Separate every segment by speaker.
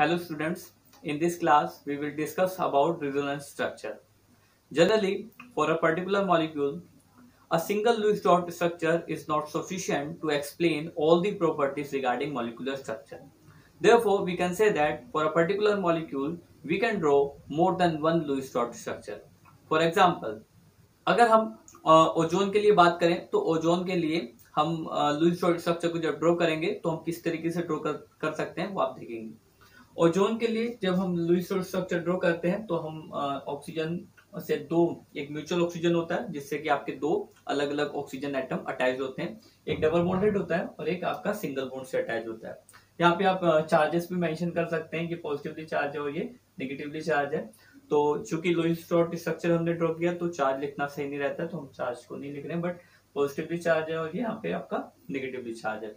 Speaker 1: Hello students, in this class we will discuss about resonance structure. Generally, for a particular molecule, a single Lewis dot structure is not sufficient to explain all the properties regarding molecular structure. Therefore, we can say that for a particular molecule, we can draw more than one Lewis dot structure. For example, अगर हम ozone के लिए बात करें तो ozone के लिए हम लुईस डॉट स्ट्रक्चर को जब ड्रॉ करेंगे तो हम किस तरीके से ड्रॉ कर सकते हैं वो आप देखेंगे। ओजोन के लिए जब हम लुईस डॉट स्ट्रक्चर ड्रॉ करते हैं तो हम ऑक्सीजन से दो, एक म्यूचुअल ऑक्सीजन होता है जिससे कि आपके दो अलग अलग ऑक्सीजन एटम अटैच होते हैं, एक डबल बॉन्डेड होता है और एक आपका सिंगल बॉन्ड से अटैच होता है। यहाँ पे आप चार्जेस भी मेंशन कर सकते हैं कि पॉजिटिवली चार्ज है और ये नेगेटिवली चार्ज है। तो चूंकि लुईस डॉट स्ट्रक्चर हमने ड्रॉ किया तो चार्ज लिखना सही नहीं रहता है, तो हम चार्ज को नहीं लिख रहे हैं, बट पॉजिटिवली चार्ज है और ये यहाँ पे आपका नेगेटिवली चार्ज है।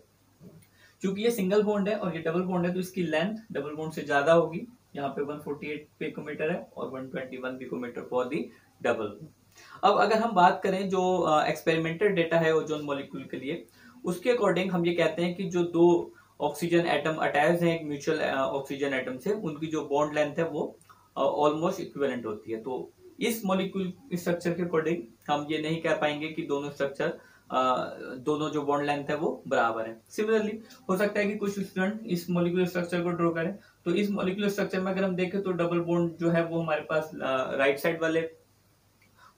Speaker 1: क्योंकि ये सिंगल बॉन्ड है और ये डबल बॉन्ड है तो इसकी लेंथ डबल बॉन्ड से ज्यादा होगी। यहाँ पे 148 पिकोमीटर है और 121 पिकोमीटर फॉर दी डबल। अब अगर हम बात करें जो एक्सपेरिमेंटल डेटा है ओजोन मॉलिक्यूल के लिए, उसके अकॉर्डिंग हम ये कहते हैं कि जो दो ऑक्सीजन एटम अटैच हैं एक म्यूचुअल ऑक्सीजन एटम से, उनकी जो बॉन्ड लेंथ है वो ऑलमोस्ट इक्विवेलेंट होती है। तो इस मॉलिक्यूल स्ट्रक्चर के अकॉर्डिंग हम ये नहीं कह पाएंगे कि दोनों स्ट्रक्चर दोनों जो बॉन्ड लेंथ है वो बराबर है। सिमिलरली हो सकता है कि कुछ स्टूडेंट इस मॉलिक्यूलर स्ट्रक्चर को ड्रॉ करें तो इस मॉलिक्यूलर स्ट्रक्चर में अगर हम देखें तो डबल बॉन्ड जो है वो हमारे पास राइट साइड वाले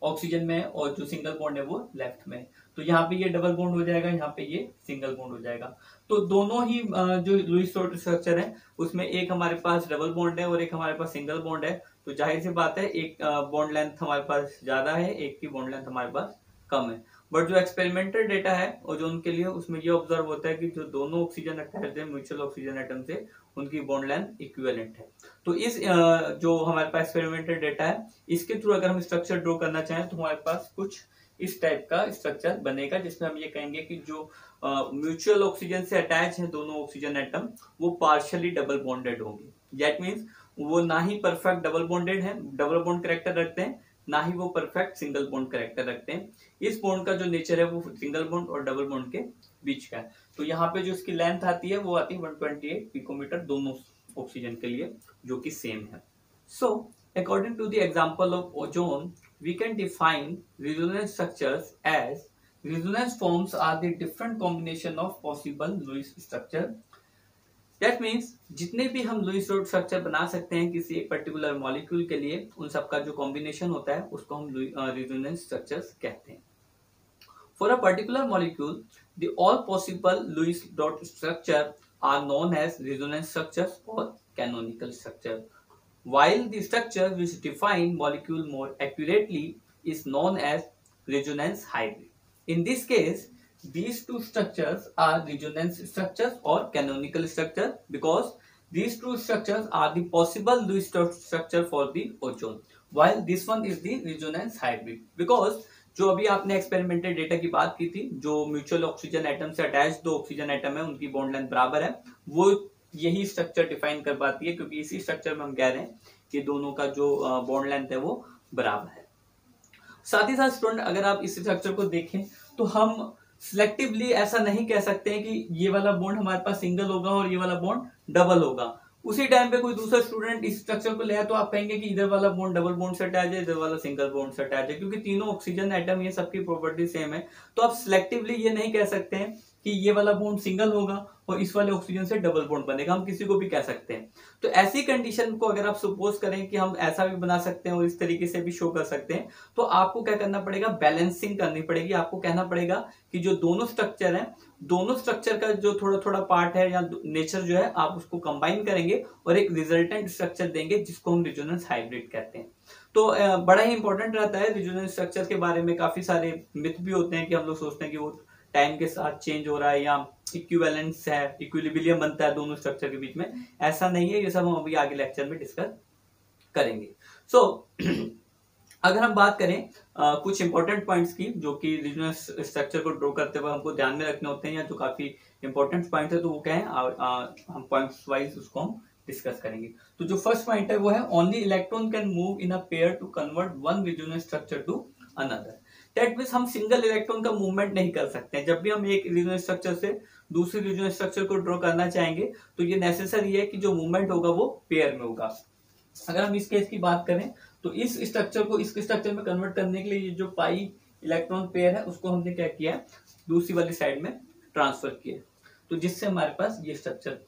Speaker 1: ऑक्सीजन में और जो सिंगल बॉन्ड है वो लेफ्ट में, तो यहाँ पे ये डबल बॉन्ड हो जाएगा, यहाँ पे ये सिंगल बॉन्ड हो जाएगा। तो दोनों ही जो लुईस डॉट स्ट्रक्चर है उसमें एक हमारे पास डबल बॉन्ड है और एक हमारे पास सिंगल बॉन्ड है, तो जाहिर सी बात है एक बॉन्ड लेंथ हमारे पास ज्यादा है, एक की बॉन्ड लेंथ हमारे पास कम है। बट जो एक्सपेरिमेंटल डेटा है ओजोन के लिए उसमें ये ऑब्जर्व होता है कि जो दोनों ऑक्सीजन अटैच्ड है म्यूचुअल ऑक्सीजन एटम से, उनकी बॉन्ड लेंथ इक्विवेलेंट है। तो इस जो हमारे पास एक्सपेरिमेंटल डेटा है इसके थ्रू अगर हम स्ट्रक्चर ड्रॉ करना चाहें तो हमारे पास कुछ इस टाइप का स्ट्रक्चर बनेगा, जिसमें हम ये कहेंगे कि जो म्यूचुअल ऑक्सीजन से अटैच है दोनों ऑक्सीजन एटम वो पार्शियली डबल बॉन्डेड होंगे। दैट मीन्स वो ना ही परफेक्ट डबल बॉन्डेड है, डबल बॉन्ड कैरेक्टर रखते हैं, ना ही वो परफेक्ट सिंगल बॉन्ड कैरेक्टर रखते हैं। इस बॉन्ड का जो नेचर है वो सिंगल बॉन्ड और डबल बॉन्ड के बीच का है। तो यहाँ पे जो इसकी लेंथ आती है वो आती है 128 पिकोमीटर दोनों ऑक्सीजन के लिए, जो कि सेम है। So according to the example of ozone we can define resonance structures as resonance forms are the different combination of possible Lewis structure. That means जितने भी हम लुईस डॉट स्ट्रक्चर बना सकते हैं किसी एक पर्टिकुलर मॉलिक्यूल के लिए, उन सबका जो कॉम्बिनेशन होता है उसको हम रेजोनेंस स्ट्रक्चर्स कहते हैं। For a particular molecule, the all possible Lewis dot structure are known as resonance structures or canonical structure, while the structure which define molecule more accurately is known as resonance hybrid. In this case, these two structures are resonance structures or canonical structure because these two structures are the possible Lewis dot structure for the ozone, while this one is the resonance hybrid because जो अभी आपने experimental data की बात की थी, जो mutual oxygen atom से attach दो ऑक्सीजन एटम है उनकी बॉन्ड लेंथ बराबर है, वो यही स्ट्रक्चर डिफाइन कर पाती है, क्योंकि इसी स्ट्रक्चर में हम कह रहे हैं कि दोनों का जो बॉन्ड लेंथ है वो बराबर है। साथ ही साथ स्टूडेंट अगर आप इस स्ट्रक्चर को देखें तो हम सिलेक्टिवली ऐसा नहीं कह सकते हैं कि ये वाला बॉन्ड हमारे पास सिंगल होगा और ये वाला बॉन्ड डबल होगा। उसी टाइम पे कोई दूसरा स्टूडेंट इस स्ट्रक्चर को ले आए तो आप कहेंगे कि इधर वाला बॉन्ड डबल बॉन्ड से अटैच है, इधर वाला सिंगल बॉन्ड से अटैच है, क्योंकि तीनों ऑक्सीजन एटम ये सबकी प्रॉपर्टी सेम है। तो आप सिलेक्टिवली ये नहीं कह सकते हैं कि ये वाला बॉन्ड सिंगल होगा और इस वाले ऑक्सीजन से डबल बॉन्ड बनेगा, हम किसी को भी कह सकते हैं। तो ऐसी कंडीशन को अगर आप सपोज करें कि हम ऐसा भी बना सकते हैं और इस तरीके से भी शो कर सकते हैं, तो आपको क्या करना पड़ेगा, बैलेंसिंग करनी पड़ेगी। आपको कहना पड़ेगा कि जो दोनों स्ट्रक्चर है, दोनों स्ट्रक्चर का जो थोड़ा थोड़ा पार्ट है या नेचर जो है, आप उसको कंबाइन करेंगे और एक रिजल्टेंट स्ट्रक्चर देंगे जिसको हम रेजोनेंस हाइब्रिड कहते हैं। तो बड़ा ही इंपॉर्टेंट रहता है रेजोनेंस स्ट्रक्चर के बारे में। काफी सारे मिथ भी होते हैं कि हम लोग सोचते हैं कि वो टाइम के साथ चेंज हो रहा है या इक्विवेलेंस है, इक्विलिब्रियम बनता है दोनों स्ट्रक्चर के बीच में। ऐसा नहीं है, ये सब हम अभी आगे लेक्चर में डिस्कस करेंगे। सो अगर हम बात करें कुछ इंपॉर्टेंट पॉइंट्स की जो कि रेजोनेंस स्ट्रक्चर को ड्रॉ करते हुए हमको ध्यान में रखने होते हैं, या जो काफी इंपॉर्टेंट पॉइंट है, तो वो क्या है, हम पॉइंट्स वाइज उसको हम डिस्कस करेंगे। तो जो फर्स्ट पॉइंट है वो है only electron can move in a pair to convert one resonance structure to another. That means हम सिंगल इलेक्ट्रॉन का मूवमेंट नहीं कर सकते। जब भी हम एक रेजोनेंस स्ट्रक्चर से दूसरी रीजनल स्ट्रक्चर को ड्रॉ करना चाहेंगे तो ये नेसेसरी है कि जो मूवमेंट होगा वो पेयर में होगा। अगर हम इस केस की बात करें तो इस स्ट्रक्चर को इस स्ट्रक्चर में कन्वर्ट करने के लिए ये जो पाई इलेक्ट्रॉन पेयर है उसको हमने क्या किया है, दूसरी वाली साइड में ट्रांसफर किया, तो जिससे हमारे पास ये स्ट्रक्चर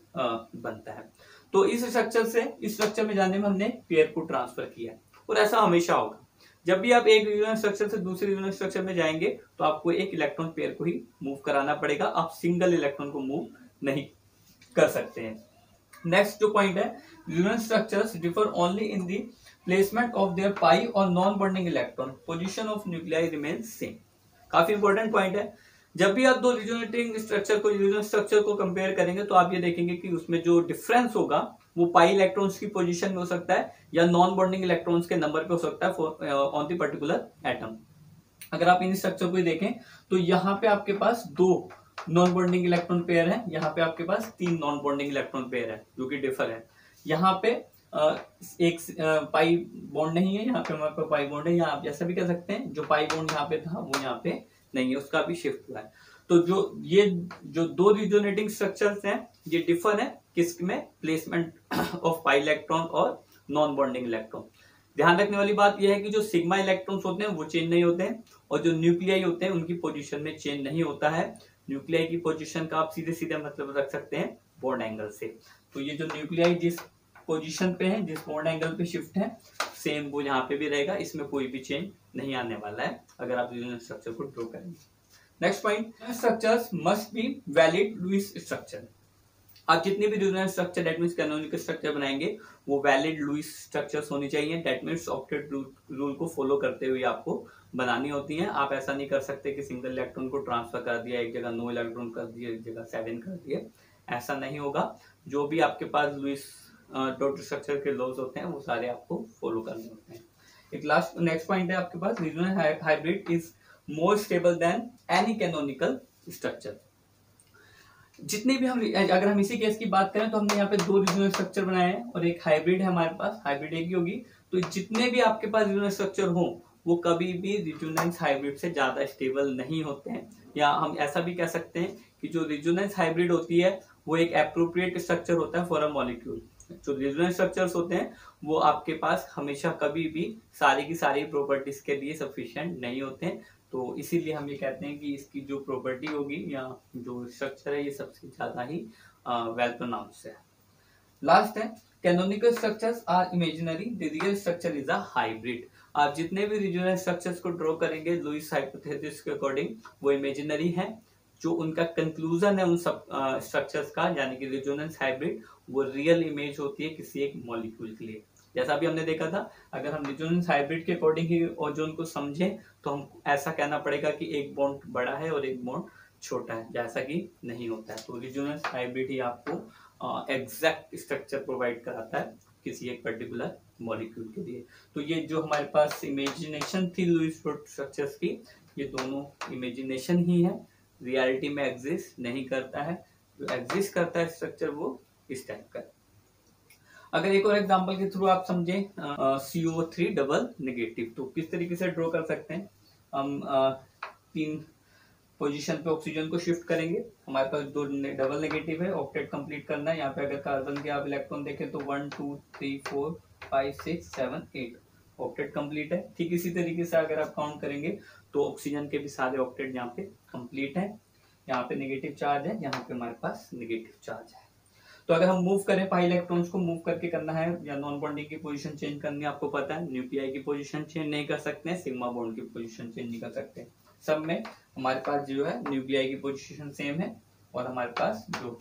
Speaker 1: बनता है। तो इस स्ट्रक्चर से इस स्ट्रक्चर में जाने में हमने पेयर को ट्रांसफर किया है, और ऐसा हमेशा होगा। जब भी आप एक रीजनल स्ट्रक्चर से दूसरे रीजनल स्ट्रक्चर में जाएंगे तो आपको एक इलेक्ट्रॉन पेयर को ही मूव कराना पड़ेगा, आप सिंगल इलेक्ट्रॉन को मूव नहीं कर सकते हैं। नेक्स्ट जो पॉइंट है, regional structures differ only in the placement of their pi और non bonding electron, position of nuclei remains same. काफी इंपॉर्टेंट पॉइंट है। जब भी आप दो रीजनरेटिंग स्ट्रक्चर को कंपेयर करेंगे तो आप ये देखेंगे कि उसमें जो डिफरेंस होगा वो पाई इलेक्ट्रॉन्स की पोजीशन में हो सकता है या नॉन बॉन्डिंग इलेक्ट्रॉन्स के नंबर पे हो सकता है ऑन द पर्टिकुलर एटम। अगर आप इन स्ट्रक्चर को देखें तो यहाँ पे आपके पास 2 नॉन बॉन्डिंग इलेक्ट्रॉन पेयर है, यहाँ पे आपके पास 3 नॉन बॉन्डिंग इलेक्ट्रॉन पेयर है जो कि डिफर है। यहाँ पे एक पाई बॉन्ड नहीं है, यहाँ पे हमारे पास पाई बॉन्ड है, यहाँ आप जैसा भी कह सकते हैं जो पाई बॉन्ड यहाँ पे था वो यहाँ पे नहीं है, उसका भी शिफ्ट हुआ है। तो जो 2 रिजोनेटिंग स्ट्रक्चर्स हैं ये डिफर है किसमें, प्लेसमेंट ऑफ पाई इलेक्ट्रॉन और नॉन बॉन्डिंग इलेक्ट्रॉन। ध्यान रखने वाली बात यह है कि जो सिग्मा इलेक्ट्रॉन्स होते हैं वो चेंज नहीं होते हैं, और जो न्यूक्लियाई होते हैं उनकी पोजीशन में चेंज नहीं होता है। न्यूक्लियाई की पोजीशन का आप सीधे सीधे मतलब रख सकते हैं बॉन्ड एंगल से। तो ये जो न्यूक्लियाई जिस पोजीशन पे है, जिस बॉन्ड एंगल पे शिफ्ट है, सेम वो यहाँ पे भी रहेगा, इसमें कोई भी चेंज नहीं आने वाला है अगर आप रीजनल स्ट्रक्चर को ड्रॉ करेंगे। Next point, structures must be valid Lewis structure. आप जितने भी regional structure that means canonical structure बनाएंगे वो वैलिड लुईस स्ट्रक्चर्स होनी चाहिए। दैट मींस ऑक्टेट रूल को फॉलो करते हुए आपको बनानी होती हैं। आप ऐसा नहीं कर सकते कि सिंगल इलेक्ट्रॉन को ट्रांसफर कर दिया, एक जगह 9 इलेक्ट्रॉन कर दिया, एक जगह 7 कर दिए, ऐसा नहीं होगा। जो भी आपके पास लुईस टोटल स्ट्रक्चर के लॉज होते हैं वो सारे आपको फॉलो करने होते हैं। एक लास्ट नेक्स्ट पॉइंट है आपके पास, regional hybrid is more stable than any canonical structure. जितने भी हम अगर हम इसी केस की बात करें तो हमने यहाँ पे 2 रीजनल स्ट्रक्चर बनाए हैं और एक हाइब्रिड है हमारे पास, हाइब्रिड एक ही होगी। तो जितने भी आपके पास रीजनल स्ट्रक्चर हो वो कभी भी रिजोनेंस हाइब्रिड से ज्यादा स्टेबल नहीं होते हैं, या हम ऐसा भी कह सकते हैं कि जो रिजोनेंस हाइब्रिड होती है वो एक एप्रोप्रिएट स्ट्रक्चर होता है फॉर अ मॉलिक्यूल। जो रिजोनेंस स्ट्रक्चर्स होते हैं वो आपके पास हमेशा कभी भी सारी की सारी प्रॉपर्टीज के लिए सफिशिएंट नहीं होते हैं। तो इसीलिए हम ये कहते हैं कि इसकी जो प्रॉपर्टी होगी या जो स्ट्रक्चर है ये सबसे ज्यादा ही वेल प्रोनाउंस्ड है। लास्ट है, canonical structures are imaginary, the real structure is a hybrid. आप जितने भी रीजनल स्ट्रक्चर्स को ड्रॉ करेंगे लुईस हाइपोथेसिस के अकॉर्डिंग वो इमेजिनरी है। जो उनका कंक्लूजन है उन सब स्ट्रक्चर्स का, यानी कि रिजोनेंस हाइब्रिड, वो रियल इमेज होती है किसी एक मॉलिक्यूल के लिए। जैसा भी हमने देखा था, अगर हम रिजोनेंस हाइब्रिड के अकॉर्डिंग ही ओजोन को समझें तो हम ऐसा कहना पड़ेगा कि एक बॉन्ड बड़ा है और एक बॉन्ड छोटा है, जैसा कि नहीं होता है। तो रिजोनेंस हाइब्रिड ही आपको एग्जैक्ट स्ट्रक्चर प्रोवाइड कराता है किसी एक पर्टिकुलर मॉलिक्यूल के लिए। तो ये जो हमारे पास इमेजिनेशन थी लुईस स्ट्रक्चर्स की, ये दोनों इमेजिनेशन ही है, रियलिटी में एग्जिस्ट नहीं करता है। जो एग्जिस्ट करता है स्ट्रक्चर वो इस टाइप का। अगर एक और एग्जांपल के थ्रू आप समझें CO3 डबल नेगेटिव, तो किस तरीके से ड्रॉ कर सकते हैं। हम 3 पोजीशन पे ऑक्सीजन को शिफ्ट करेंगे, हमारे पास 2 डबल नेगेटिव है, ऑक्टेट कंप्लीट करना है। यहाँ पे अगर कार्बन के आप इलेक्ट्रॉन देखें तो 1 2 3 4 5 6 7 8 ऑक्टेट कंप्लीट है। ठीक इसी तरीके से अगर आप काउंट करेंगे तो ऑक्सीजन के भी सारे ऑक्टेट यहाँ पे कंप्लीट है। यहाँ पे नेगेटिव चार्ज है, यहाँ पे हमारे पास नेगेटिव चार्ज है। तो अगर हम मूव करें पाई इलेक्ट्रॉन्स को मूव करके करना है या नॉन बॉन्डिंग की पोजीशन चेंज करनी है, आपको पता है न्यूक्लियाई की पोजीशन चेंज नहीं कर सकते हैं, सिग्मा बॉन्ड की पोजीशन चेंज नहीं कर सकते। सब में हमारे पास जो है न्यूक्लियाई की पोजीशन सेम है, और हमारे पास जो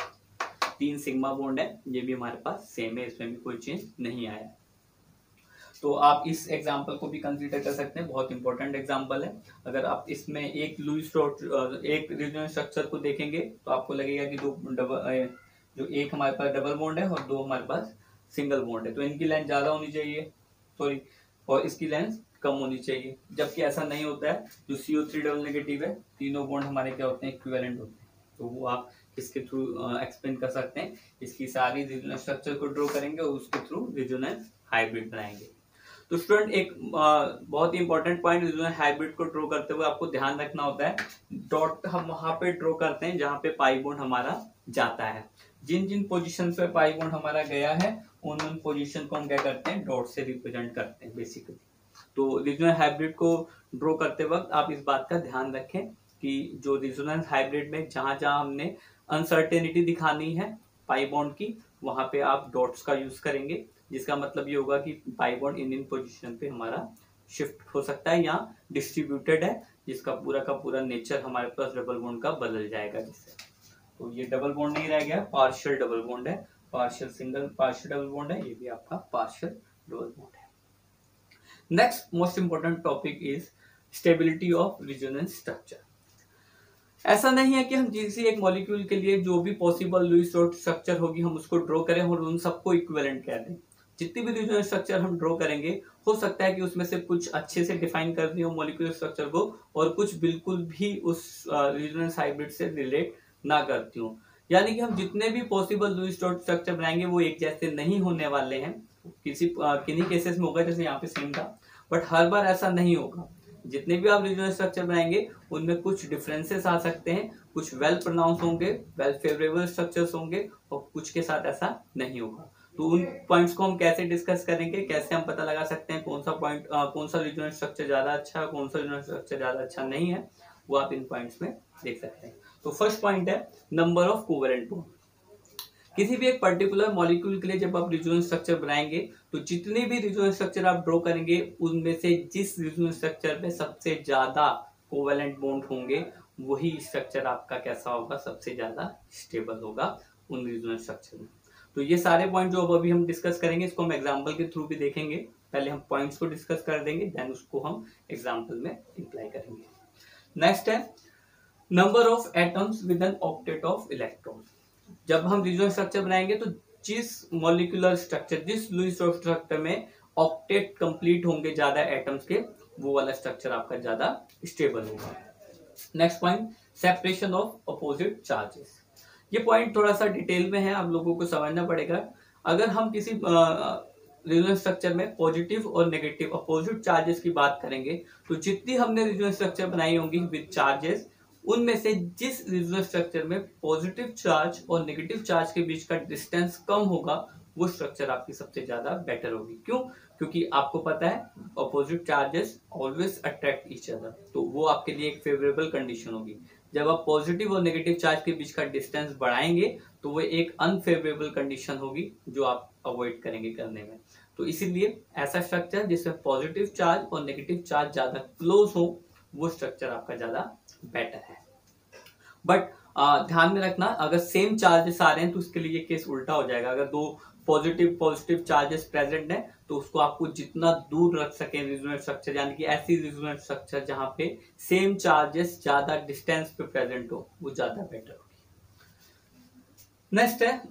Speaker 1: 3 सिग्मा बॉन्ड है ये भी हमारे पास सेम है, इसमें भी कोई चेंज नहीं आया। तो आप इस एग्जाम्पल को भी कंसीडर कर सकते हैं, बहुत इंपॉर्टेंट एग्जाम्पल है। अगर आप इसमें एक लुईस एक रीजनल स्ट्रक्चर को देखेंगे तो आपको लगेगा कि जो एक हमारे पास डबल बॉन्ड है और 2 हमारे पास सिंगल बॉन्ड है, तो इनकी लेंथ ज्यादा होनी चाहिए, सॉरी, और इसकी लेंथ कम होनी चाहिए, जबकि ऐसा नहीं होता है। जो CO3 डबल नेगेटिव है, तीनों बॉन्ड हमारे क्या होते हैं, इक्विवेलेंट होते हैं। तो वो आप इसके थ्रू एक्सप्लेन कर सकते हैं। इसकी सारी रीजनल स्ट्रक्चर को ड्रॉ करेंगे और उसके थ्रू रिजोनेंस हाइब्रिड बनाएंगे। तो स्टूडेंट एक बहुत ही इंपॉर्टेंट पॉइंट रिजोनेंस हाइब्रिड को ड्रॉ करते हुए आपको ध्यान रखना होता है, डॉट हम वहां पे ड्रॉ करते हैं जहां पे पाई बॉन्ड हमारा जाता है। जिन जिन पोजीशन पे पाई बॉन्ड हमारा गया है उन उन पोजीशन को हम क्या करते हैं, डॉट से रिप्रेजेंट करते हैं बेसिकली। तो रिजोनेंस हाइब्रिड को ड्रॉ करते वक्त आप इस बात का ध्यान रखें कि जो रिजोनेंस हाइब्रिड में जहां जहां हमने अनसर्टेनिटी दिखानी है पाई बॉन्ड की, वहां पे आप डॉट्स का यूज करेंगे, जिसका मतलब ये होगा कि पाई बॉन्ड इन पोजीशन पे हमारा शिफ्ट हो सकता है या डिस्ट्रीब्यूटेड है, जिसका पूरा का पूरा नेचर हमारे पास डबल बॉन्ड का बदल जाएगा जिससे। तो ये डबल बॉन्ड नहीं रह गया, पार्शियल डबल बॉन्ड है, partial single partial double bond है, ये भी आपका पार्शियल डबल बॉन्ड है। Next most important topic is stability of resonance structure. ऐसा नहीं है कि हम किसी एक मॉलिक्यूल के लिए जो भी पॉसिबल लुईस डॉट स्ट्रक्चर होगी हम उसको ड्रॉ करें और उन सबको इक्विवेलेंट कह दें। जितनी भी रिजोनेंस स्ट्रक्चर हम ड्रॉ करेंगे हो सकता है कि उसमें से कुछ अच्छे से डिफाइन कर दी हो मॉलिक्यूलर स्ट्रक्चर को और कुछ बिल्कुल भी उस रिजोनेंस हाइब्रिड से रिलेट ना करती हूँ। यानी कि हम जितने भी पॉसिबल लुईस डॉट स्ट्रक्चर बनाएंगे वो एक जैसे नहीं होने वाले हैं। किन्हीं केसेस में होगा जैसे यहाँ पे सेम था, बट हर बार ऐसा नहीं होगा। जितने भी आप रिजनल स्ट्रक्चर बनाएंगे उनमें कुछ डिफरेंसेस आ सकते हैं, कुछ वेल प्रोनाउंस होंगे, वेल फेवरेबल स्ट्रक्चर्स होंगे और कुछ के साथ ऐसा नहीं होगा। तो उन पॉइंट्स को हम कैसे डिस्कस करेंगे, कैसे हम पता लगा सकते हैं कौन सा पॉइंट कौन सा रिजनल स्ट्रक्चर ज्यादा अच्छा है, कौन सा रिजनल स्ट्रक्चर ज्यादा अच्छा नहीं है, वो आप इन पॉइंट्स में देख सकते हैं। तो फर्स्ट पॉइंट है नंबर ऑफ कोवेलेंट बॉन्ड। किसी भी एक पर्टिकुलर मॉलिक्यूल के लिए जब आप रिजोनेंस स्ट्रक्चर बनाएंगे तो जितने भी रिजोनेंस स्ट्रक्चर आप ड्रॉ करेंगे उनमें से जिस रिजोनेंस स्ट्रक्चर में सबसे ज्यादा कोवेलेंट बॉन्ड होंगे वही स्ट्रक्चर आपका कैसा होगा, सबसे ज्यादा स्टेबल होगा उन रिजोनेंस स्ट्रक्चर में। तो ये सारे पॉइंट जो अभी हम डिस्कस करेंगे इसको हम एग्जाम्पल के थ्रू भी देखेंगे। पहले हम पॉइंट्स को डिस्कस कर देंगे, देन उसको हम एग्जाम्पल में अप्लाई करेंगे। नेक्स्ट है number of atoms with an octet of electron. जब हम रिजोनेंस स्ट्रक्चर बनाएंगे तो जिस मॉलिक्यूलर स्ट्रक्चर, जिस लुईस डॉट स्ट्रक्चर में ऑक्टेट कंप्लीट होंगे ज्यादा एटम्स के, वो वाला स्ट्रक्चर आपका ज्यादा स्टेबल होगा। Next point separation of opposite charges. ये पॉइंट थोड़ा सा डिटेल में है, आप लोगों को समझना पड़ेगा। अगर हम किसी रिजोनेंस स्ट्रक्चर में पॉजिटिव और नेगेटिव अपोजिट चार्जेस की बात करेंगे तो जितनी हमने रिजोनेंस स्ट्रक्चर बनाई होंगी विद चार्जेस, उनमें से जिस रिजोनेंस स्ट्रक्चर में पॉजिटिव चार्ज और नेगेटिव चार्ज के बीच का डिस्टेंस कम होगा वो स्ट्रक्चर आपकी सबसे ज्यादा बेटर होगी। क्यों? क्योंकि आपको पता है opposite charges always attract each other, तो वो आपके लिए एक फेवरेबल कंडीशन होगी। जब आप पॉजिटिव और नेगेटिव चार्ज के बीच का डिस्टेंस बढ़ाएंगे तो वो एक अनफेवरेबल कंडीशन होगी जो आप अवॉइड करेंगे करने में। तो इसीलिए ऐसा स्ट्रक्चर जिसमें पॉजिटिव चार्ज और नेगेटिव चार्ज ज्यादा क्लोज हो वो स्ट्रक्चर आपका ज्यादा बेटर है। बट ध्यान में रखना अगर सेम चार्जेस आ रहे हैं तो उसके लिए ये केस उल्टा हो जाएगा। अगर दो पॉजिटिव चार्जेस प्रेजेंट है तो उसको आपको जितना दूर रख सके रिजोनेंस स्ट्रक्चर, यानी कि ऐसी रिजोनेंस स्ट्रक्चर जहां पे सेम चार्जेस ज्यादा डिस्टेंस पे प्रेजेंट हो वो ज्यादा बेटर होगी। नेक्स्ट है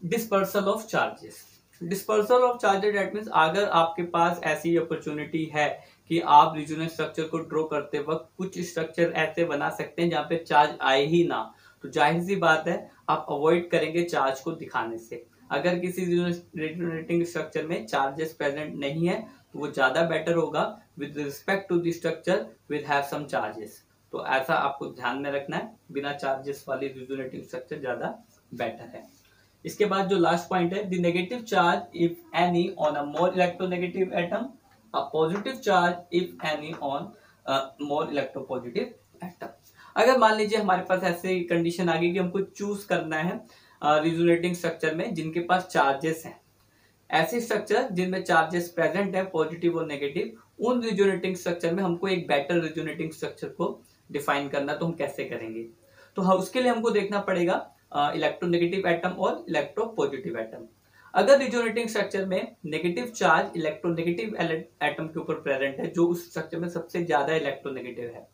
Speaker 1: dispersal of charges. Dispersal of charges that means अगर आपके पास ऐसी अपॉर्चुनिटी है कि आप रिजोनेंस स्ट्रक्चर को ड्रॉ करते वक्त कुछ स्ट्रक्चर ऐसे बना सकते हैं जहां पे चार्ज आए ही ना, तो जाहिर सी बात है आप अवॉइड करेंगे चार्ज को दिखाने से। अगर किसी रिजोनेटिंग स्ट्रक्चर में चार्जेस प्रेजेंट नहीं है तो वो ज्यादा बेटर होगा with respect to the structure with have some charges. तो ऐसा आपको ध्यान में रखना है, बिना चार्जेस वाली रिजोनेटिंग स्ट्रक्चर ज्यादा बेटर है। इसके बाद जो लास्ट पॉइंट है the negative charge if any on a more electronegative atom, a positive charge if any on more electropositive atom। अगर मान लीजिए हमारे पास ऐसे कंडीशन आ गई कि हमको चूज करना है रिजोनेटिंग स्ट्रक्चर में जिनके पास चार्जेस हैं, ऐसे स्ट्रक्चर जिनमें चार्जेस प्रेजेंट है पॉजिटिव और नेगेटिव, उन रिजोनेटिंग स्ट्रक्चर में हमको एक बेटर रिजोनेटिंग स्ट्रक्चर को डिफाइन करना, तो हम कैसे करेंगे? तो उसके लिए हमको देखना पड़ेगा इलेक्ट्रोनेगेटिव एटम और इलेक्ट्रोपॉजिटिव एटम। अगर रिजोनेटिंग स्ट्रक्चर में नेगेटिव चार्ज इलेक्ट्रोनेगेटिव एटम के ऊपर प्रेजेंट है, जो उस स्ट्रक्चर में सबसे ज्यादा इलेक्ट्रोनेगेटिव है,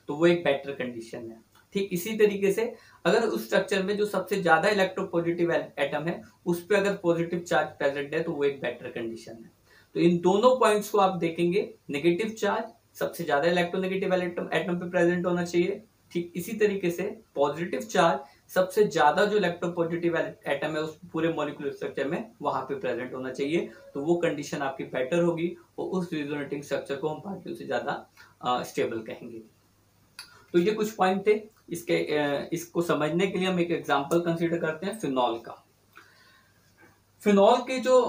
Speaker 1: तो वो एक बेटर कंडीशन है। ठीक इसी तरीके से अगर उस स्ट्रक्चर में जो सबसे ज्यादा इलेक्ट्रोपॉजिटिव एटम है उस पर अगर पॉजिटिव चार्ज प्रेजेंट है तो वो एक बेटर कंडीशन है। तो इन दोनों पॉइंट्स को आप देखेंगे, नेगेटिव चार्ज सबसे ज्यादा इलेक्ट्रोनेगेटिव एटम पे प्रेजेंट होना चाहिए, ठीक इसी तरीके से पॉजिटिव चार्ज सबसे ज्यादा जो इलेक्ट्रोपॉजिटिव एटम है उस पूरे मॉलिक्यूलर स्ट्रक्चर में वहां पे प्रेजेंट होना चाहिए, तो वो कंडीशन आपकी बेटर होगी और उस रिजोनेटिंग स्ट्रक्चर को हम बाकियों से ज्यादा स्टेबल कहेंगे। तो ये कुछ पॉइंट थे। इसको समझने के लिए हम एक एग्जांपल कंसीडर करते हैं फिनॉल का। फिनॉल के जो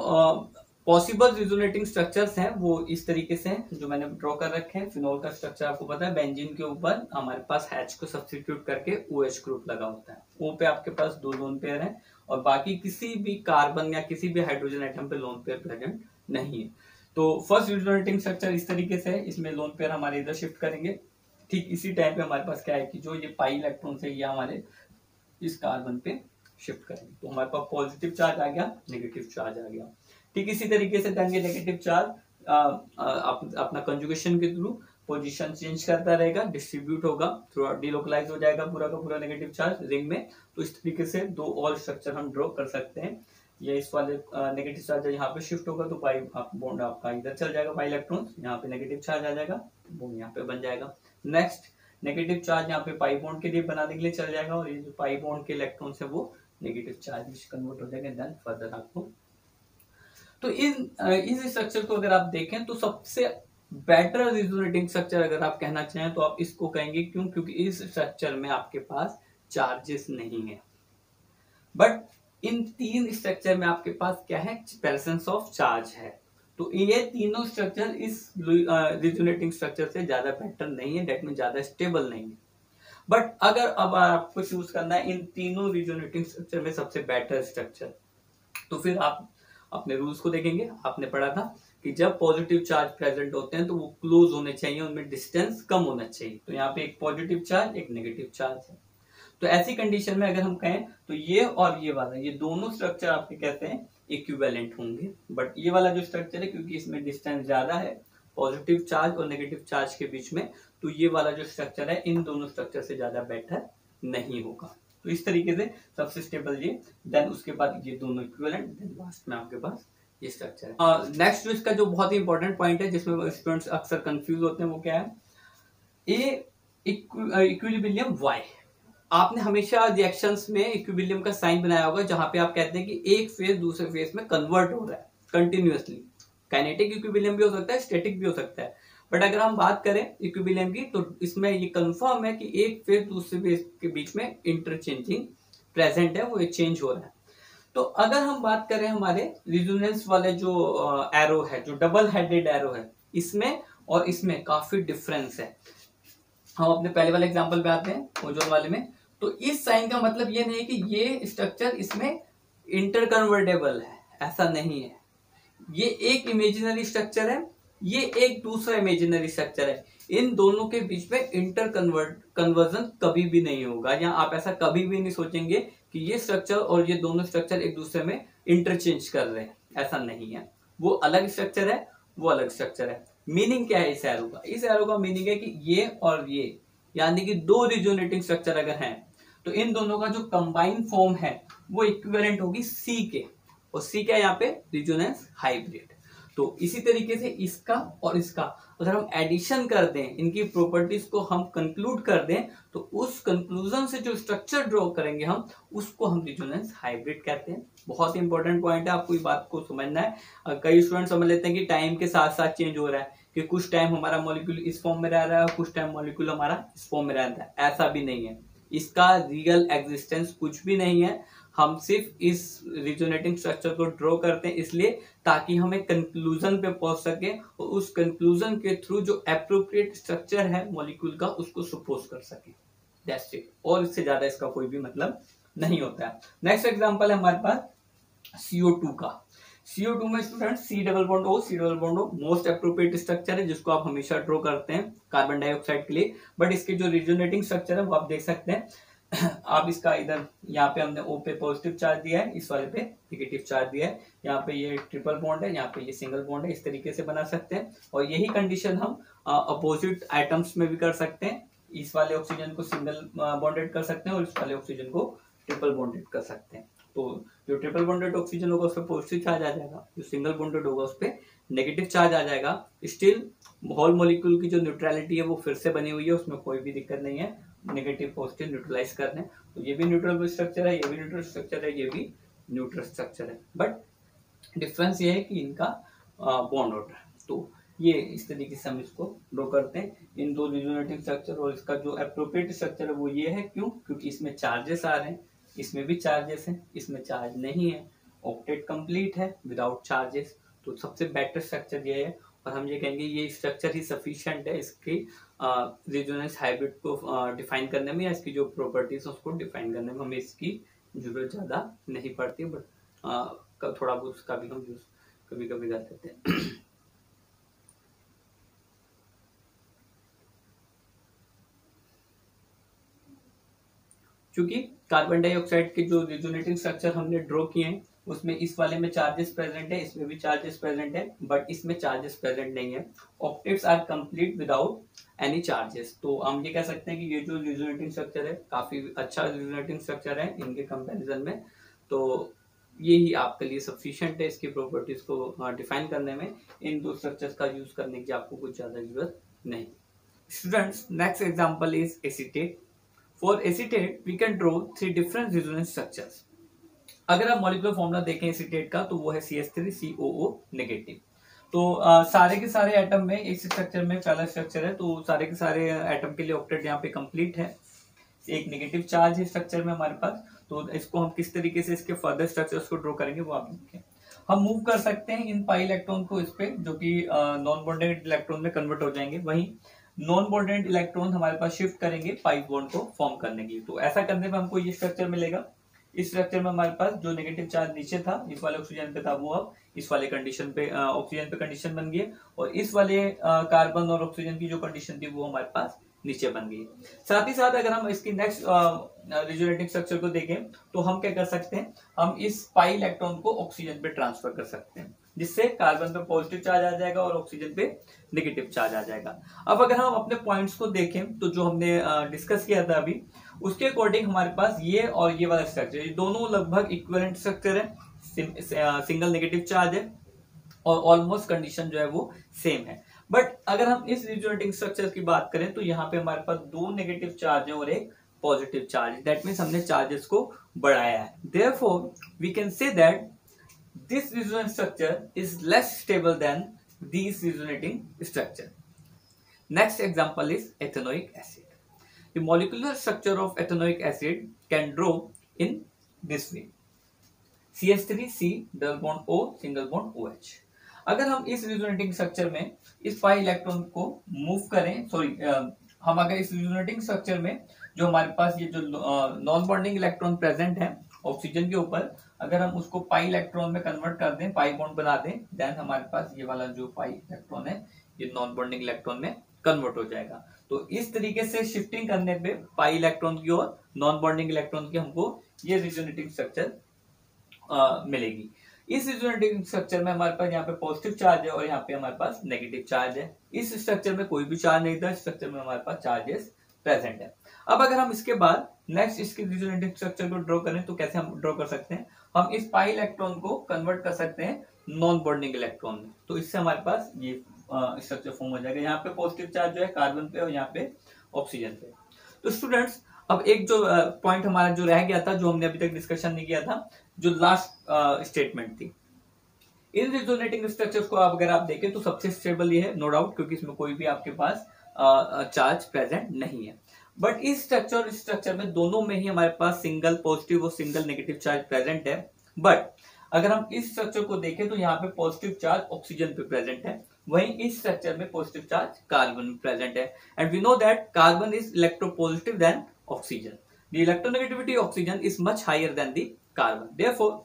Speaker 1: पॉसिबल रिजोनेटिंग स्ट्रक्चर्स हैं वो इस तरीके से हैं जो मैंने ड्रॉ कर रखे हैं। फिनॉल का स्ट्रक्चर आपको पता है, बेंजीन के ऊपर हमारे पास H को सब्स्टिट्यूट करके OH ग्रुप लगा होता है, O पे आपके पास 2 लोन पेयर हैं और बाकी किसी भी कार्बन या किसी भी हाइड्रोजन एटम पे लोन पेयर प्रेजेंट नहीं है। तो फर्स्ट रिजोनेटिंग स्ट्रक्चर इस तरीके से है, इसमें लोन पेयर हमारे इधर शिफ्ट करेंगे। ठीक इसी टाइम पे हमारे पास क्या है कि जो ये पाई इलेक्ट्रॉन है ये हमारे इस कार्बन पे शिफ्ट करेंगे, तो हमारे पास पॉजिटिव चार्ज आ गया, नेगेटिव चार्ज आ गया। ठीक इसी तरीके से देंगे नेगेटिव चार्ज अपना कंजुगेशन के थ्रू पोजीशन चेंज करता रहेगा, डिस्ट्रीब्यूट होगा, थ्रू डिलोकलाइज हो जाएगा पूरा का पूरा नेगेटिव चार्ज रिंग में। तो इस तरीके से 2 और स्ट्रक्चर हम ड्रॉ कर सकते हैं। ये इस वाले नेगेटिव चार्ज यहाँ पे शिफ्ट होगा तो पाई बॉन्ड आपका इधर चल जाएगा, पाई इलेक्ट्रॉन यहाँ पे नेगेटिव चार्ज आ जाएगा, बॉन्ड यहाँ पे बन जाएगा। नेक्स्ट नेगेटिव चार्ज यहाँ पे पाई बॉन्ड के लिए बनाने के लिए चल जाएगा और ये जो पाई बॉन्ड के इलेक्ट्रॉन्स है वो नेगेटिव चार्ज में कन्वर्ट हो जाएगा। देन फर्दर आपको तो इस स्ट्रक्चर को अगर आप देखें तो सबसे बेटर रिजोनेटिंग स्ट्रक्चर अगर आप कहना चाहें तो आप इसको कहेंगे, क्यों? क्योंकि इस स्ट्रक्चर में आपके पास चार्जेस नहीं है। बट इन 3 स्ट्रक्चर में आपके पास क्या है? प्रेजेंस ऑफ चार्ज है। तो ये तीनों स्ट्रक्चर इस रिजोनेटिंग स्ट्रक्चर से ज्यादा बेटर नहीं है, डेट में ज्यादा स्टेबल नहीं है। बट अगर अब आपको चूज करना है इन तीनों रिजोनेटिंग स्ट्रक्चर में सबसे बेटर स्ट्रक्चर, तो फिर आप अपने रूल्स को देखेंगे। आपने पढ़ा था कि जब पॉजिटिव चार्ज प्रेजेंट होते हैं तो वो क्लोज होने चाहिए, उनमें डिस्टेंस कम होना चाहिए। तो यहाँ पे एक पॉजिटिव चार्ज एक नेगेटिव चार्ज है। तो ऐसी कंडीशन में अगर हम कहें तो ये और ये वाला, ये दोनों स्ट्रक्चर आपके कहते हैं इक्विवेलेंट होंगे। बट ये वाला जो स्ट्रक्चर है, क्योंकि इसमें डिस्टेंस ज्यादा है पॉजिटिव चार्ज और नेगेटिव चार्ज के बीच में, तो ये वाला जो स्ट्रक्चर है इन दोनों स्ट्रक्चर से ज्यादा बेटर नहीं होगा। तो इस तरीके से सबसे स्टेबल ये, देन उसके बाद ये दोनों इक्विवेलेंट, देन लास्ट में आपके पास ये स्ट्रक्चर है। नेक्स्ट जो इसका जो बहुत ही इंपॉर्टेंट पॉइंट है जिसमें स्टूडेंट्स अक्सर कंफ्यूज होते हैं वो क्या है? ए इक्विलिब्रियम वाई। आपने हमेशा रिएक्शंस में इक्विलिब्रियम का साइन बनाया होगा जहां पे आप कहते हैं कि एक फेज दूसरे फेज में कन्वर्ट हो रहा है कंटिन्यूअसली। काइनेटिक इक्विलिब्रियम भी हो सकता है, स्टैटिक भी हो सकता है। बट अगर हम बात करें इक्विलिब्रियम की तो इसमें ये कंफर्म है कि एक फेज दूसरे फेज के बीच में इंटरचेंजिंग प्रेजेंट है, वो चेंज हो रहा है। तो अगर हम बात करें हमारे रिजोनेंस वाले जो एरो है, जो डबल हेडेड एरो है, इसमें और इसमें काफी डिफरेंस है। हम अपने पहले वाले एग्जांपल पे आते हैं, ओजोन वाले में। तो इस साइन का मतलब ये नहीं है कि ये स्ट्रक्चर इसमें इंटरकन्वर्टेबल है, ऐसा नहीं है। ये एक इमेजिनरी स्ट्रक्चर है, ये एक दूसरा इमेजिनरी स्ट्रक्चर है। इन दोनों के बीच में कन्वर्जन कभी भी नहीं होगा, या आप ऐसा कभी भी नहीं सोचेंगे कि ये स्ट्रक्चर और ये दोनों स्ट्रक्चर एक दूसरे में इंटरचेंज कर रहे हैं, ऐसा नहीं है। वो अलग स्ट्रक्चर है, वो अलग स्ट्रक्चर है। मीनिंग क्या है इस एरो का? इस एरो का मीनिंग है कि ये और ये, यानी कि 2 रिजोनेटिंग स्ट्रक्चर अगर हैं तो इन दोनों का जो कंबाइंड फॉर्म है वो इक्विवेलेंट होगी C के, और C क्या है यहाँ पे? Resonance hybrid. तो इसी तरीके से इसका और इसका अगर हम एडिशन कर दें, इनकी प्रॉपर्टीज को हम कंक्लूड कर दें, तो उस कंक्लूजन से जो स्ट्रक्चर ड्रॉ करेंगे हम, उसको हम रिजोनेंस हाइब्रिड कहते हैं। बहुत ही इंपॉर्टेंट पॉइंट है, आपको इस बात को समझना है। कई स्टूडेंट समझ लेते हैं कि टाइम के साथ साथ चेंज हो रहा है, कि कुछ टाइम हमारा मॉलिक्यूल इस फॉर्म में रह रहा है और कुछ टाइम मॉलिक्यूल हमारा इस फॉर्म में रहता है। ऐसा भी नहीं है, इसका रियल एग्जिस्टेंस कुछ भी नहीं है। हम सिर्फ इस रिजोनेटिंग स्ट्रक्चर को ड्रॉ करते हैं इसलिए ताकि हम एक कंक्लूजन पे पहुंच सके और उस कंक्लूजन के थ्रू जो एप्रोप्रिएट स्ट्रक्चर है मॉलिक्यूल का उसको सपोज कर सके। दैट्स इट, और इससे ज्यादा इसका कोई भी मतलब नहीं होता है। नेक्स्ट एग्जांपल है हमारे पास CO2 का। CO2 में student C double bond O most appropriate structure है जिसको आप हमेशा ड्रॉ करते हैं कार्बन डाइऑक्साइड के लिए। बट इसके जो रिजोनेटिंग स्ट्रक्चर है वो आप देख सकते हैं। आप इसका इधर यहाँ पे हमने O पे पॉजिटिव चार्ज दिया है, इस वाले पे नेगेटिव चार्ज दिया है। यहाँ पे ये ट्रिपल बॉन्ड है, यहाँ पे ये सिंगल बॉन्ड है। इस तरीके से बना सकते हैं और यही कंडीशन हम अपोजिट आइटम्स में भी कर सकते हैं। इस वाले ऑक्सीजन को सिंगल बॉन्डेड कर सकते हैं और इस वाले ऑक्सीजन को ट्रिपल बॉन्डेड कर सकते हैं। तो जो ट्रिपल बॉन्डेड ऑक्सीजन होगा उस पर पॉजिटिव चार्ज आ जाएगा, जो सिंगल बॉन्डेड होगा उस पर नेगेटिव चार्ज आ जाएगा। स्टिल होल मॉलिक्यूल की जो न्यूट्रलिटी है वो फिर से बनी हुई है, उसमें कोई भी दिक्कत नहीं है। नेगेटिव पॉजिटिव न्यूट्रलाइज करने। तो ये भी न्यूट्रल स्ट्रक्चर है, ये भी न्यूट्रल स्ट्रक्चर है, ये भी न्यूट्रल स्ट्रक्चर है, बट डिफरेंस ये है कि इनका बॉन्ड ऑर्डर है। तो ये इस तरीके से हम इसको ड्रॉ करते हैं, इन दो रिजोनेटिव स्ट्रक्चर, और इसका जो अप्रोप्रिएट स्ट्रक्चर है वो ये है। क्यों? क्योंकि इसमें चार्जेस आ रहे हैं, इसमें भी चार्जेस हैं, इसमें चार्ज नहीं है, ऑक्टेट कंप्लीट है विदाउट चार्जेस। तो सबसे बेटर स्ट्रक्चर ये है, और हम ये कहेंगे ये स्ट्रक्चर ही सफिशिएंट है इसकी रेजोनेंस हाइब्रिड को डिफाइन करने में, या इसकी जो प्रॉपर्टीज है उसको डिफाइन करने में हमें इसकी जरूरत ज्यादा नहीं पड़ती, बट थोड़ा बहुत उसका भी हम यूज कभी कभी कर लेते हैं। क्योंकि कार्बन डाइऑक्साइड के जो रिजोनेटिंग स्ट्रक्चर हमने ड्रॉ किए हैं उसमें इस वाले में चार्जेस प्रेजेंट है, इसमें भी चार्जेस प्रेजेंट है, बट इसमें चार्जेस प्रेजेंट नहीं है। Octets are complete without any charges. तो हम ये कह सकते हैं कि ये जो रिजोनेटिंग स्ट्रक्चर है काफी अच्छा रिजोनेटिंग स्ट्रक्चर है इनके कंपैरिजन में। तो ये ही आपके लिए सफिशिएंट है इसकी प्रॉपर्टीज को डिफाइन करने में। इन दो स्ट्रक्चर्स का यूज करने की आपको कुछ ज्यादा जरूरत नहीं। Students, next example is acetate. For acetate, we can draw three different resonance structures. अगर आप मॉलिक्यूलर फॉर्मूला देखें एसीटेट का तो वो है CH3COO नेगेटिव। तो सारे के सारे एटम में इस स्ट्रक्चर में पहला स्ट्रक्चर है, तो सारे के सारे एटम के लिए ऑक्टेट यहाँ पे कंप्लीट है। एक नेगेटिव चार्ज है स्ट्रक्चर में हमारे पास। तो इसको हम किस तरीके से इसके फर्दर स्ट्रक्चर्स को ड्रॉ करेंगे वो आप देखें। हम मूव कर सकते हैं इन पाई इलेक्ट्रॉन को इस पे, जो कि नॉन बॉन्डेड इलेक्ट्रॉन में कन्वर्ट हो जाएंगे। वहीं नॉन बॉन्डेड इलेक्ट्रॉन हमारे पास शिफ्ट करेंगे पाई बॉन्ड को फॉर्म करने के लिए। तो ऐसा करने में हमको ये स्ट्रक्चर मिलेगा। इस स्ट्रक्चर में हमारे पास जो नेगेटिव चार्ज नीचे था इस वाले ऑक्सीजन पे था, वो अब इस वाले कंडीशन पे ऑक्सीजन पे कंडीशन बन गई, और इस वाले कार्बन और ऑक्सीजन की जो कंडीशन थी वो हमारे पास नीचे बन गई। साथ ही साथ अगर हम इसकी नेक्स्ट रिजोनेटिंग स्ट्रक्चर को देखें तो हम क्या कर सकते हैं, हम इस पाई इलेक्ट्रॉन को ऑक्सीजन पे ट्रांसफर कर सकते हैं, जिससे कार्बन पे पॉजिटिव चार्ज आ जाएगा और ऑक्सीजन पे नेगेटिव चार्ज आ जाएगा। अब अगर हम अपने पॉइंट्स को देखें तो जो हमने डिस्कस किया था अभी, उसके अकॉर्डिंग हमारे पास ये और ये वाला स्ट्रक्चर, ये दोनों लगभग इक्विवेलेंट स्ट्रक्चर है, सिंगल नेगेटिव चार्ज है और ऑलमोस्ट कंडीशन जो है वो सेम है। बट अगर हम इस रिजोनेटिंग स्ट्रक्चर की बात करें तो यहाँ पे हमारे पास दो नेगेटिव चार्ज है और एक पॉजिटिव चार्ज। दैट मीन्स हमने चार्जेस को बढ़ाया है। Therefore we can say that this resonance structure is less stable than these resonating structure. Next example is ethanoic acid. The molecular structure of ethanoic acid can draw in this way: CH3C double bond O single bond OH. अगर हम इस resonating structure में इस pi electron को move करें, हम अगर इस रिजोनेटिंग स्ट्रक्चर में जो हमारे पास ये जो नॉन बॉन्डिंग इलेक्ट्रॉन प्रेजेंट है ऑक्सीजन के ऊपर, अगर हम उसको पाई इलेक्ट्रॉन में कन्वर्ट कर दें, पाई बॉन्ड बना दें, देन हमारे पास ये वाला जो पाई इलेक्ट्रॉन है ये नॉन बॉन्डिंग इलेक्ट्रॉन में कन्वर्ट हो जाएगा। तो इस तरीके से शिफ्टिंग करने पे पाई इलेक्ट्रॉन की और नॉन बॉन्डिंग इलेक्ट्रॉन की हमको ये रिजोनेटिंग स्ट्रक्चर मिलेगी। इस रिजोनेटिंग स्ट्रक्चर में हमारे पास यहाँ पे पॉजिटिव चार्ज है और यहाँ पे हमारे पास नेगेटिव चार्ज है। इस स्ट्रक्चर में कोई भी चार्ज नहीं था, इस स्ट्रक्चर में हमारे पास चार्जेस प्रेजेंट है। अब अगर हम इसके बाद नेक्स्ट इसकी रिजोनेटिंग स्ट्रक्चर को ड्रॉ करें तो कैसे हम ड्रॉ कर सकते हैं, हम इस पाई इलेक्ट्रॉन को कन्वर्ट कर सकते हैं नॉन बॉन्डिंग इलेक्ट्रॉन में। तो इससे हमारे पास ये स्ट्रक्चर फॉर्म हो जाएगा। यहाँ पे पॉजिटिव चार्ज जो है कार्बन पे और यहाँ पे ऑक्सीजन पे। तो स्टूडेंट्स, अब एक जो पॉइंट हमारा जो रह गया था, जो हमने अभी तक डिस्कशन नहीं किया था, जो लास्ट स्टेटमेंट थी, इन रिजोनेटिंग स्ट्रक्चर्स को अगर आप देखें तो सबसे स्टेबल ये है, नो डाउट, क्योंकि इसमें कोई भी आपके पास चार्ज प्रेजेंट नहीं है। बट इस स्ट्रक्चर में दोनों में ही हमारे पास सिंगल पॉजिटिव और सिंगल नेगेटिव चार्ज प्रेजेंट है। बट अगर हम इस स्ट्रक्चर को देखें तो यहाँ पे पॉजिटिव चार्ज ऑक्सीजन पे प्रेजेंट है, वहीं इस स्ट्रक्चर में पॉजिटिव चार्ज कार्बन में प्रेजेंट है। And we know that carbon is electropositive than oxygen. The electronegativity oxygen is much higher than the carbon. Therefore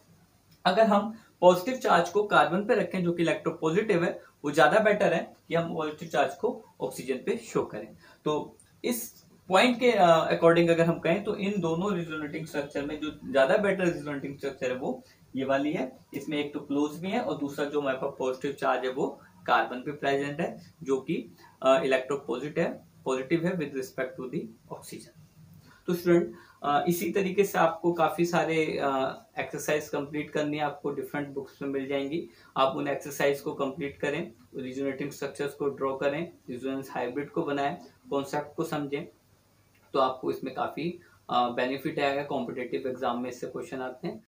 Speaker 1: अगर हम पॉजिटिव चार्ज को कार्बन पे रखें जो कि इलेक्ट्रोपॉजिटिव है, वो ज्यादा बेटर है कि हम पॉजिटिव चार्ज को ऑक्सीजन पे शो करें। तो इस पॉइंट के अकॉर्डिंग अगर हम कहें तो इन दोनों रिजोनेटिंग स्ट्रक्चर में जो ज्यादा बेटर रिजोनेटिंग स्ट्रक्चर है वो ये वाली है। इसमें एक तो क्लोज भी है और दूसरा जो हमारे पास पॉजिटिव चार्ज है वो कार्बन पे प्रेजेंट है, जो कि पॉजिटिव है with respect to the oxygen. तो स्टूडेंट, इसी तरीके से आपको काफी सारे एक्सरसाइज कंप्लीट करनी है, आपको डिफरेंट बुक्स में मिल जाएंगी। आप उन एक्सरसाइज को कंप्लीट करें, रिजोनेटिंग स्ट्रक्चर्स को ड्रॉ करें, रिजोनेंस हाइब्रिड को बनाएं, कॉन्सेप्ट को समझें, तो आपको इसमें काफी बेनिफिट आएगा। कॉम्पिटेटिव एग्जाम में इससे क्वेश्चन आते हैं।